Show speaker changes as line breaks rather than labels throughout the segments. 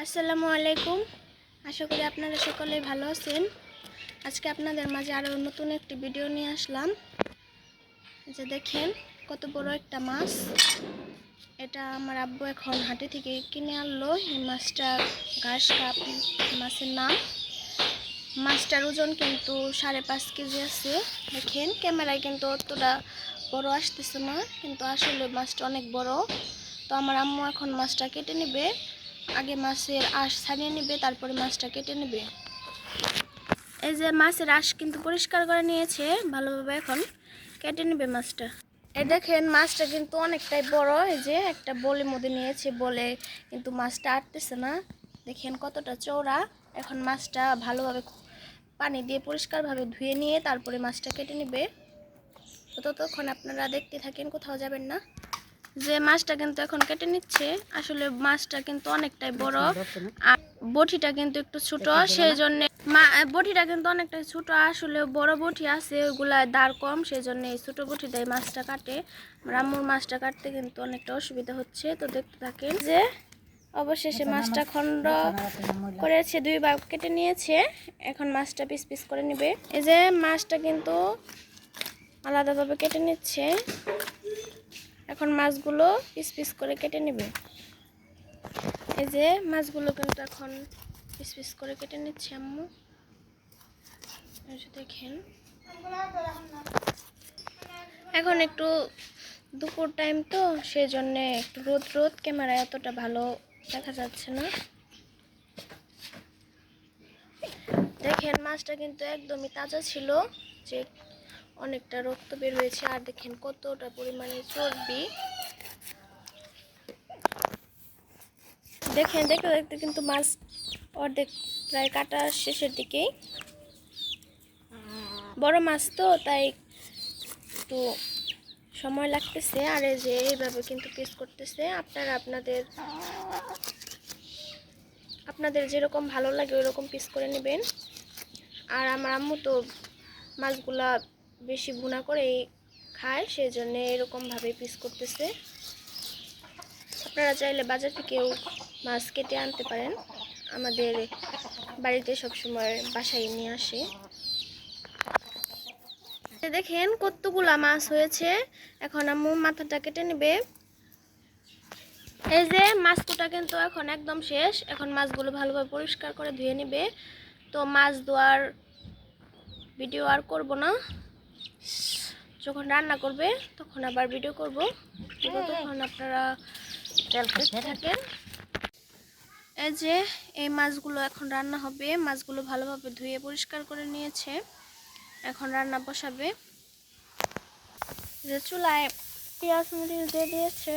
আসসালামু আলাইকুম। আশা করি আপনারা সকলেই ভালো আছেন। আজকে আপনাদের মাঝে আরও নতুন একটি ভিডিও নিয়ে আসলাম। যে দেখেন কত বড় একটা মাছ। এটা আমার আব্বু এখন হাটে থেকে কিনে আনলো। এই মাছটা ঘাস কাপ মাছের নাম। মাছটার ওজন কিন্তু 5.5 কেজি আছে। দেখেন ক্যামেরায় কিন্তু অতটা বড় আসতেছে না, কিন্তু আসলে মাছটা অনেক বড়। তো আমার আম্মু এখন মাছটা কেটে নেবে। আগে মাছের আঁশ ছাড়িয়ে নেবে, তারপরে মাছটা কেটে নেবে। এই যে মাছের আঁশ কিন্তু পরিষ্কার করে নিয়েছে ভালোভাবে, এখন কেটে নেবে মাছটা। এই দেখেন মাছটা কিন্তু অনেকটাই বড়। এই যে একটা বলের মধ্যে নিয়েছে, বলে কিন্তু মাছটা আটতেছে না। দেখেন কতটা চওড়া। এখন মাছটা ভালোভাবে পানি দিয়ে পরিষ্কারভাবে ধুয়ে নিয়ে তারপরে মাছটা কেটে নেবে। তো ততক্ষণ আপনারা দেখতে থাকেন, কোথাও যাবেন না। যে মাছটা কিন্তু এখন কেটে নিচ্ছে। আসলে মাছটা কিন্তু অনেকটাই বড়, আর বটিটা কিন্তু একটু ছোট, সেই জন্য বটিটা কিন্তু অনেকটাই ছোট। আসলে বড় বটি আছে, ওইগুলা দাঁড় কম, সেই জন্য এই ছোট বটিটাই মাছটা কাটে। রামুর মাছটা কাটতে কিন্তু অনেকটা অসুবিধা হচ্ছে। তো দেখতে থাকেন। যে অবশেষে মাছটা খণ্ড করেছে, 2 ভাগ কেটে নিয়েছে। এখন মাছটা পিস পিস করে নেবে। এই যে মাছটা কিন্তু আলাদাভাবে কেটে নিচ্ছে। এখন মাছগুলো পিস পিস করে কেটে নেবে। এই যে মাছগুলো কিন্তু এখন পিস পিস করে কেটে নিচ্ছে আম্মু। দেখেন এখন একটু দুপুর টাইম, তো সেই জন্য একটু রোদ রোদ, ক্যামেরায় এতটা ভালো দেখা যাচ্ছে না। দেখেন মাছটা কিন্তু একদমই তাজা ছিল, যে অনেকটা রক্ত বের হয়েছে। আর দেখেন কতটা পরিমাণে চর্বি। দেখেন দেখতে দেখতে কিন্তু মাছ অর্ধেক প্রায় কাটা শেষের দিকেই। বড় মাছ তো তাই একটু সময় লাগতেছে। আর এই যে এইভাবে কিন্তু পিস করতেছে। আপনারা আপনাদের যেরকম ভালো লাগে ওইরকম পিস করে নেবেন। আর আমার আম্মু তো মাছগুলা বেশি ভুনা করেই খায়, সেই জন্য এরকমভাবে পিস করতেছে। আপনারা চাইলে বাজার থেকেও মাছ কেটে আনতে পারেন। আমাদের বাড়িতে সবসময় বাসায় নিয়ে আসে। দেখেন কতগুলা মাছ হয়েছে। এখন আম্মু মাথাটা কেটে নেবে। এই যে মাছটা কিন্তু এখন একদম শেষ। এখন মাছগুলো ভালোভাবে পরিষ্কার করে ধুয়ে নেবে। তো মাছ ধোয়ার ভিডিও আর করব না, যখন রান্না করবে তখন আবার ভিডিও করব। তখন আপনারা থাকেন। এই যে এই মাছগুলো এখন রান্না হবে। মাছগুলো ভালোভাবে ধুয়ে পরিষ্কার করে নিয়েছে, এখন রান্না বসাবে। যে চুলায় পেঁয়াজ মরিচ দিয়ে দিয়েছে।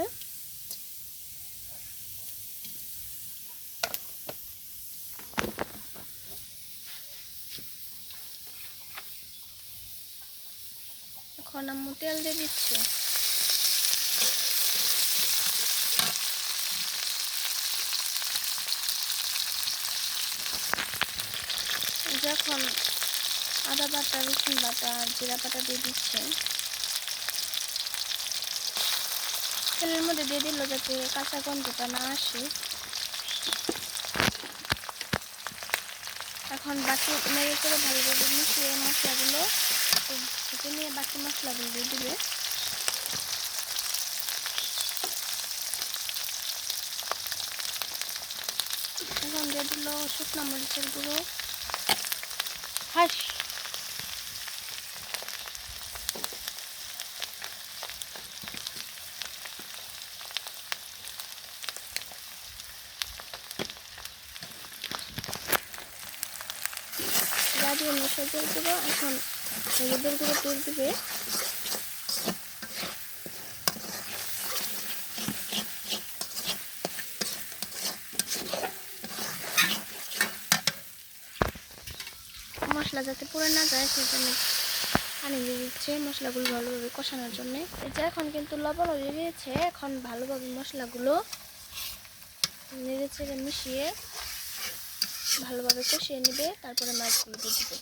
এখন আম্মু তেল দিয়ে দিচ্ছে। যখন আদা বাটা, রসুন বাটা, জিরা বাটা দিয়ে দিচ্ছে। তেলের মধ্যে দিয়ে দিল যাতে কাঁচা গন্ধটা না আসে। এখন বাকি নেড়ে করে ভালোভাবে মিশিয়ে মশলাগুলো ভেজে নিয়ে বাকি মশলাগুলো দিয়ে দিবে। এখন দিয়ে দিল শুকনো মরিচের গুঁড়ো। দিয়ে মশলাদের গুঁড়ো। এখন হলুদের গুঁড়ো দিয়ে দিবে। মশলা যাতে পুড়ে না যায় সেজন্য পানি দিয়ে দিচ্ছে মশলাগুলো ভালোভাবে কষানোর জন্য। এই যে এখন কিন্তু লবণও দিয়ে দিয়েছে। এখন ভালোভাবে মশলাগুলো নেড়ে চেড়ে মিশিয়ে ভালোভাবে কষিয়ে নেবে, তারপরে মাছগুলো দিয়ে দিবে।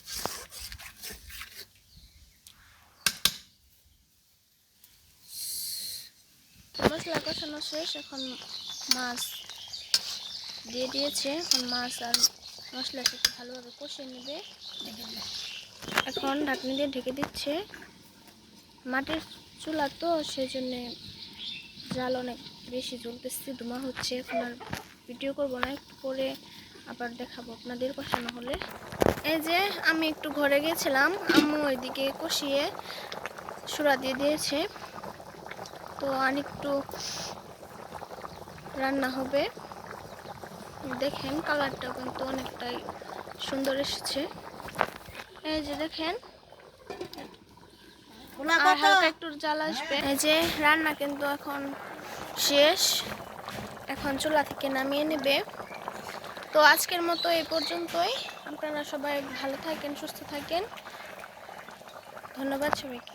মশলা কষানো শেষ। এখন মাছ দিয়ে দিয়েছে। এখন মাছ আর মশলার সাথে ভালোভাবে কষিয়ে নেবে। এখন ঢাকনি দিয়ে ঢেকে দিচ্ছে। মাটির চুলা তো সেজন্যে জাল অনেক বেশি জ্বলতেছে, ধোঁয়া হচ্ছে। এখন আর ভিডিও করবো না, একটু পরে আবার দেখাবো আপনাদের কষানো হলে। এই যে আমি একটু ঘরে গেছিলাম, আম্মু ওইদিকে কষিয়ে সুরা দিয়ে দিয়েছে। তো আর একটু রান্না হবে। দেখেন কালারটাও কিন্তু অনেকটাই সুন্দর এসেছে। এই যে দেখেন, আর হালকা একটু জাল আসবে। এই যে রান্না কিন্তু এখন শেষ, এখন চুলা থেকে নামিয়ে নেবে। তো আজকের মতো এই পর্যন্তই। আপনারা সবাই ভালো থাকেন, সুস্থ থাকেন। ধন্যবাদ সবাইকে।